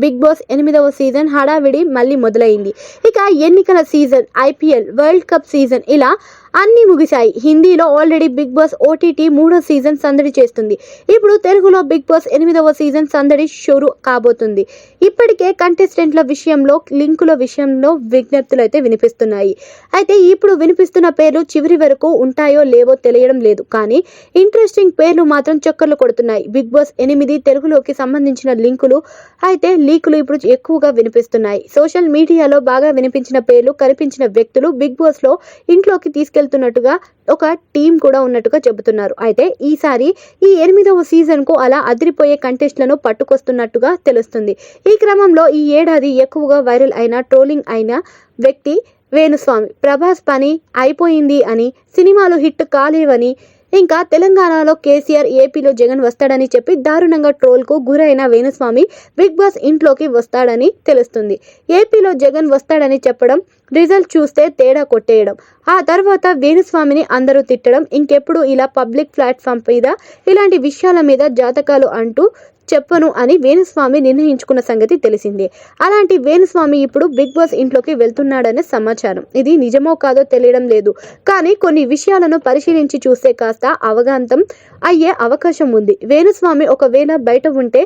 Big boss 8వ season హడావిడి మళ్ళీ మొదలైంది. ఇక ఎన్నికల season, IPL, world cup season ఇలా అన్నీ ముగిశాయి. హిందీలో ఆల్రెడీ బిగ్ బాస్ ఓటీటీ 3వ సీజన్ సందడి చేస్తుంది. ఇప్పుడు తెలుగులో బిగ్ బాస్ 8వ సీజన్ సందడి షురు కాబోతుంది. ఇప్పటికే కంటెస్టెంట్ల విషయంలో, లింకుల విషయంలో విజ్ఞప్తులు అయితే వినిపిస్తున్నాయి. అయితే ఇప్పుడు వినిపిస్తున్న పేర్లు చివరి వరకు ఉంటాయో లేవో తెలియడం లేదు. కానీ ఇంట్రెస్టింగ్ పేర్లు మాత్రం చక్కర్లు కొడుతున్నాయి. బిగ్ బాస్ 8 తెలుగులోకి సంబంధించిన లీకులు ఇప్పుడు ఎక్కువగా వినిపిస్తున్నాయి. సోషల్ మీడియాలో బాగా వినిపించిన పేర్లు, కనిపించిన వ్యక్తులు బిగ్ బాస్ లో ఇంట్లోకి తీసుకెళ్తున్నట్టుగా ఒక టీం కూడా ఉన్నట్టుగా చెబుతున్నారు. అయితే ఈసారి ఈ 8వ సీజన్ కు అలా అదిరిపోయే కంటెస్ట్లను పట్టుకొస్తున్నట్టుగా తెలుస్తుంది. ఈ క్రమంలో ఈ ఏడాది ఎక్కువగా వైరల్ అయిన, ట్రోలింగ్ అయిన వ్యక్తి వేణుస్వామి. ప్రభాస్ పని అయిపోయింది అని, సినిమాలు హిట్ కాలేవని, ఇంకా తెలంగాణలో కేసీఆర్, ఏపీలో జగన్ వస్తాడని చెప్పి దారుణంగా ట్రోల్కు గురైన వేణుస్వామి బిగ్ బాస్ ఇంట్లోకి వస్తాడని తెలుస్తుంది. ఏపీలో జగన్ వస్తాడని చెప్పడం, రిజల్ట్ చూస్తే తేడా కొట్టేయడం, ఆ తర్వాత వేణుస్వామిని అందరూ తిట్టడం, ఇంకెప్పుడు ఇలా పబ్లిక్ ప్లాట్ఫామ్ మీద ఇలాంటి విషయాల మీద జాతకాలు అంటూ చెప్పను అని వేణుస్వామి నిర్ణయించుకున్న సంగతి తెలిసిందే. అలాంటి వేణుస్వామి ఇప్పుడు బిగ్ బాస్ ఇంట్లోకి వెళ్తున్నాడనే సమాచారం. ఇది నిజమో కాదో తెలియడం లేదు. కానీ కొన్ని విషయాలను పరిశీలించి చూస్తే కాస్త అవగాహన అయ్యే అవకాశం ఉంది. వేణుస్వామి ఒకవేళ బయట ఉంటే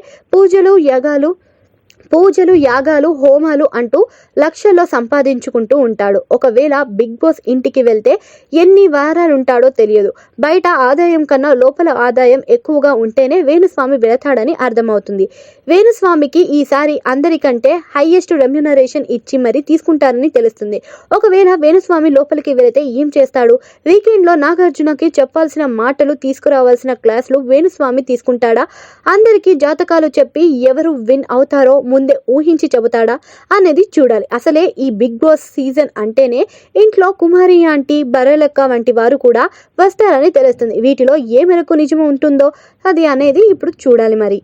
పూజలు, యాగాలు, హోమాలు అంటూ లక్షల్లో సంపాదించుకుంటూ ఉంటాడు. ఒకవేళ బిగ్ బాస్ ఇంటికి వెళ్తే ఎన్ని వారాలుంటాడో తెలియదు. బయట ఆదాయం కన్నా లోపల ఆదాయం ఎక్కువగా ఉంటేనే వేణుస్వామి వెళతాడని అర్థమవుతుంది. వేణుస్వామికి ఈసారి అందరికంటే హైయెస్ట్ రెమ్యునరేషన్ ఇచ్చి మరీ తీసుకుంటారని తెలుస్తుంది. ఒకవేళ వేణుస్వామి లోపలికి వెళితే ఏం చేస్తాడు? వీకెండ్లో నాగార్జునకి చెప్పాల్సిన మాటలు, తీసుకురావాల్సిన క్లాసులు వేణుస్వామి తీసుకుంటాడా? అందరికీ జాతకాలు చెప్పి ఎవరు విన్ అవుతారో ముందే ఊహించి చెబుతాడా అనేది చూడాలి. అసలే ఈ బిగ్ బాస్ సీజన్ అంటేనే ఇంట్లో కుమారి ఆంటీ, బరలక్క వంటి వారు కూడా వస్తారని తెలుస్తుంది. వీటిలో ఏ మేరకు నిజం ఉంటుందో అది అనేది ఇప్పుడు చూడాలి మరి.